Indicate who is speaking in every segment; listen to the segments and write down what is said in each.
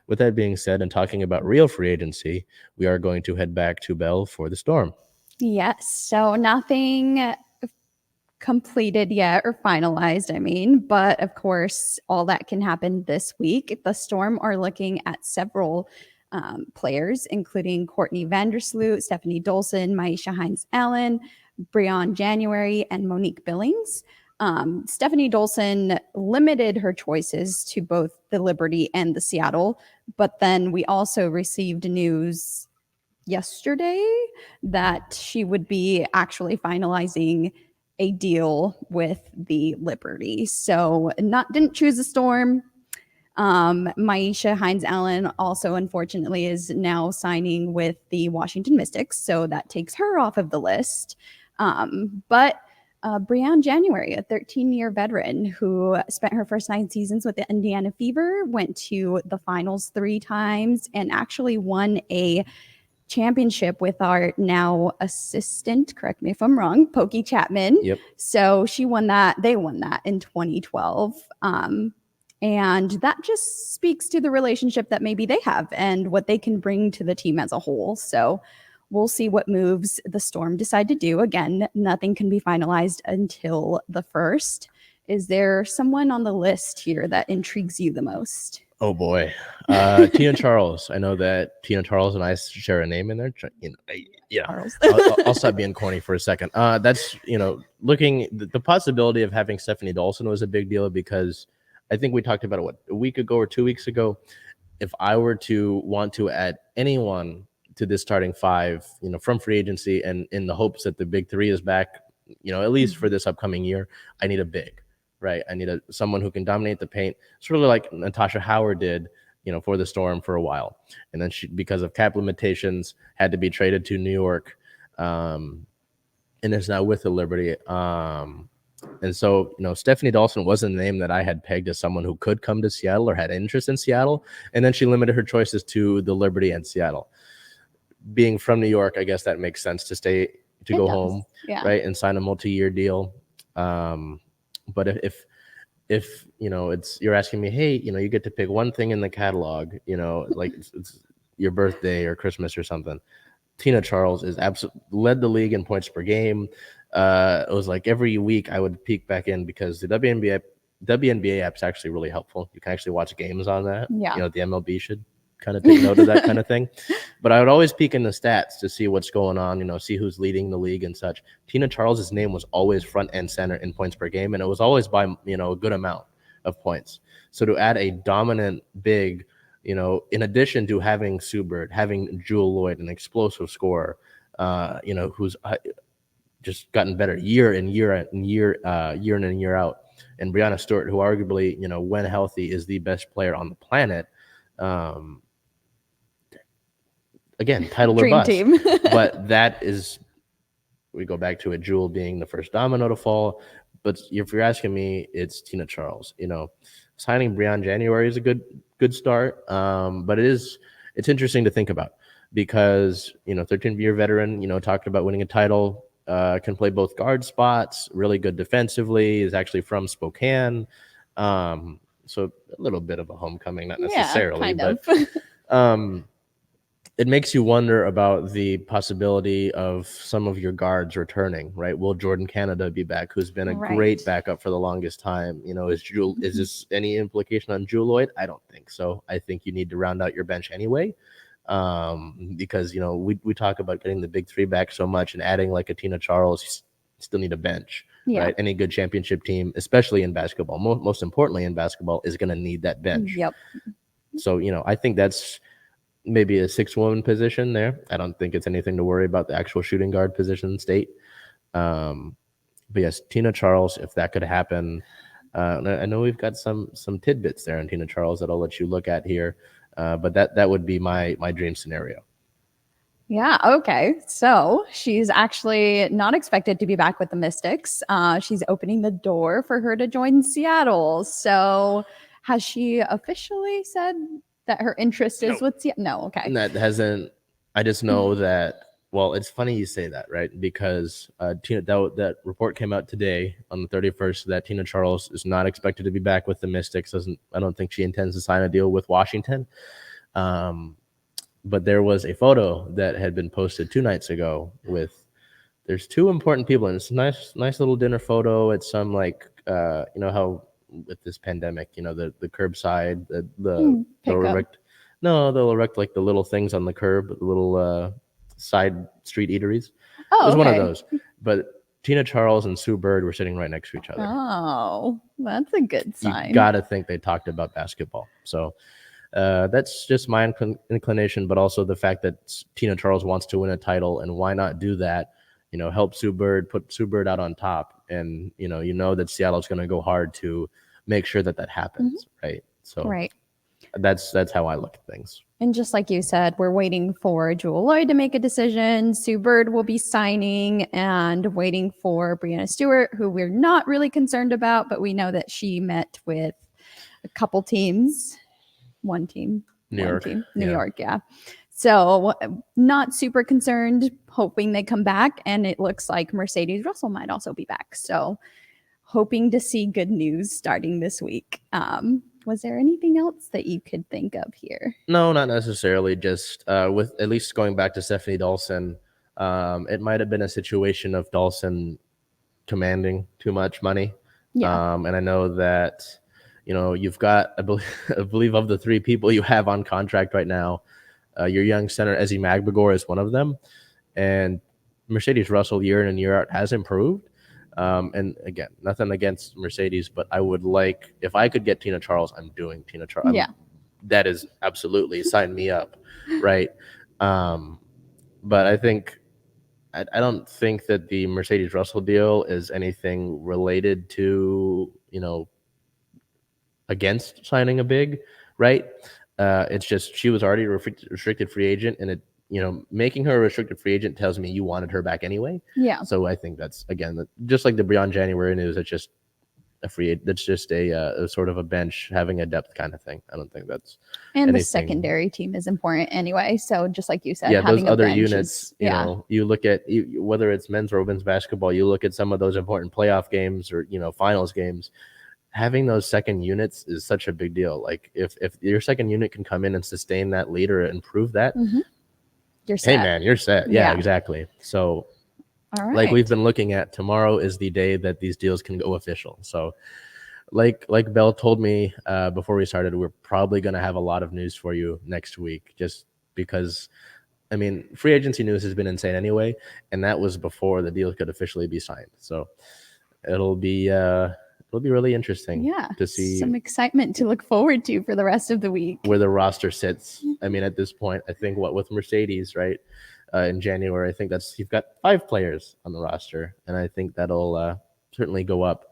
Speaker 1: with that being said, and talking about real free agency, we are going to head back to Bel for the Storm.
Speaker 2: Yes. So nothing completed yet or finalized, but of course, all that can happen this week. The Storm are looking at several players, including Courtney Vandersloot, Stephanie Dolson, Maisha Hines-Allen, Briann January, and Monique Billings. Stephanie Dolson limited her choices to both the Liberty and the Seattle, but then we also received news yesterday that she would be actually finalizing a deal with the Liberty. So didn't choose the Storm. Maisha Hines-Allen also, unfortunately, is now signing with the Washington Mystics, so that takes her off of the list. But Briann January, a 13-year veteran who spent her first 9 seasons with the Indiana Fever, went to the finals 3 times, and actually won a championship with our now assistant, correct me if I'm wrong, Pokey Chapman.
Speaker 1: Yep.
Speaker 2: So she won that. They won that in 2012. And that just speaks to the relationship that maybe they have and what they can bring to the team as a whole. So we'll see what moves the Storm decide to do. Again, nothing can be finalized until the 1st. Is there someone on the list here that intrigues you the most?
Speaker 1: Oh boy, Tina Charles. I know that Tina Charles and I share a name in there. I'll stop being corny for a second. That's looking the possibility of having Stephanie Dolson was a big deal because I think we talked about it a week ago or 2 weeks ago. If I were to want to add anyone to this starting 5, from free agency and in the hopes that the big 3 is back, at least for this upcoming year, I need a big. Right, I need someone who can dominate the paint, sort of like Natasha Howard did, for the Storm for a while, and then she, because of cap limitations, had to be traded to New York, and is now with the Liberty. And so, Stephanie Dolson wasn't a name that I had pegged as someone who could come to Seattle or had interest in Seattle, and then she limited her choices to the Liberty and Seattle. Being from New York, I guess that makes sense to go home, right, and sign a multi-year deal. But if it's you're asking me, hey, you get to pick one thing in the catalog, like it's your birthday or Christmas or something. Tina Charles is absolutely led the league in points per game. It was like every week I would peek back in because the WNBA app's actually really helpful. You can actually watch games on that.
Speaker 2: Yeah.
Speaker 1: The MLB should kind of take note of that kind of thing. But I would always peek in the stats to see what's going on, see who's leading the league and such. Tina Charles's name was always front and center in points per game, and it was always by, a good amount of points. So to add a dominant big, in addition to having Sue Bird, having Jewel Lloyd, an explosive scorer, who's just gotten better year in and year out, and Brianna Stewart, who arguably, when healthy, is the best player on the planet. Again, title or bust.
Speaker 2: Dream team.
Speaker 1: But that is, we go back to it, Jewel being the first domino to fall. But if you're asking me, it's Tina Charles. Signing Briann January is a good start. But it's interesting to think about because 13-year veteran, talked about winning a title, can play both guard spots, really good defensively, is actually from Spokane. So a little bit of a homecoming, not necessarily, but it makes you wonder about the possibility of some of your guards returning, right? Will Jordan Canada be back, who's been a great backup for the longest time? Is this any implication on Jewel Lloyd? I don't think so. I think you need to round out your bench anyway, because, we talk about getting the big 3 back so much and adding like a Tina Charles, you still need a bench. Yeah. Right? Any good championship team, especially in basketball, most importantly in basketball, is going to need that bench.
Speaker 2: Yep.
Speaker 1: So, I think that's maybe a 6-woman position there. I don't think it's anything to worry about the actual shooting guard position state. But yes, Tina Charles, if that could happen, I know we've got some tidbits there on Tina Charles that I'll let you look at here. But that would be my dream scenario.
Speaker 2: Yeah, okay. So she's actually not expected to be back with the Mystics. She's opening the door for her to join Seattle. So has she officially said that her interest is with Seattle? No, okay.
Speaker 1: That hasn't. I just know that. Well, it's funny you say that, right? Because that report came out today on the 31st that Tina Charles is not expected to be back with the Mystics. I don't think she intends to sign a deal with Washington. But there was a photo that had been posted 2 nights ago with there's two important people, and it's a nice little dinner photo. It's some like you know how with this pandemic, you know, the curbside, they'll
Speaker 2: Pickup.
Speaker 1: erect they'll erect like the little things on the curb, the little side street eateries. It
Speaker 2: Oh,
Speaker 1: was one of
Speaker 2: okay.
Speaker 1: those. But Tina Charles and Sue Bird were sitting right next to each other.
Speaker 2: Oh, that's a good
Speaker 1: You
Speaker 2: sign.
Speaker 1: gotta think they talked about basketball. So that's just my inclination, but also the fact that Tina Charles wants to win a title, and why not do that? You know, help Sue Bird, put Sue Bird out on top, and you know that Seattle's going to go hard to make sure that happens, right? So
Speaker 2: Right.
Speaker 1: that's how I look at things.
Speaker 2: And just like you said, we're waiting for Jewel Lloyd to make a decision. Sue Bird will be signing, and waiting for Brianna Stewart, who we're not really concerned about, but we know that she met with a couple teams. One team.
Speaker 1: New
Speaker 2: One
Speaker 1: York.
Speaker 2: team. New
Speaker 1: Yeah.
Speaker 2: York, yeah. So not super concerned, hoping they come back. And it looks like Mercedes Russell might also be back. So hoping to see good news starting this week. Was there anything else that you could think of here?
Speaker 1: No, not necessarily. Just with at least going back to Stephanie Dawson, it might have been a situation of Dawson commanding too much money.
Speaker 2: Yeah.
Speaker 1: And I know that, you know, you've got, I believe of the three people you have on contract right now, your young center, Ezzy Magbagor, is one of them. And Mercedes Russell, year in and year out, has improved. And again, nothing against Mercedes, but I would like, if I could get Tina Charles, I'm doing Tina Charles.
Speaker 2: Yeah.
Speaker 1: That is absolutely, sign me up, right? But I think, I don't think that the Mercedes Russell deal is anything related to, you know, against signing a big, right? It's just she was already a restricted free agent, and it, you know, making her a restricted free agent tells me you wanted her back anyway.
Speaker 2: Yeah.
Speaker 1: So I think that's, again, just like the Briann January news, it's just that's just a sort of a bench having a depth kind of thing. I don't think that's
Speaker 2: And the
Speaker 1: anything.
Speaker 2: secondary team is important anyway. So just like you said,
Speaker 1: Yeah, those
Speaker 2: having a
Speaker 1: other
Speaker 2: bench
Speaker 1: units,
Speaker 2: is,
Speaker 1: you know, you look at whether it's men's or women's basketball, you look at some of those important playoff games or, you know, finals games. Having those second units is such a big deal. Like if your second unit can come in and sustain that lead or improve that,
Speaker 2: you're set.
Speaker 1: hey man, you're set. Yeah,
Speaker 2: Yeah.
Speaker 1: exactly. So
Speaker 2: All right.
Speaker 1: like we've been looking at, tomorrow is the day that these deals can go official. So like Bel told me before we started, we're probably going to have a lot of news for you next week, just because, I mean, free agency news has been insane anyway, and that was before the deal could officially be signed. So it'll be really interesting to see
Speaker 2: some excitement to look forward to for the rest of the week.
Speaker 1: where the roster sits. I mean, at this point, I think with Mercedes, right, in January, I think you've got 5 players on the roster, and I think that'll certainly go up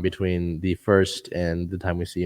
Speaker 1: between the first and the time we see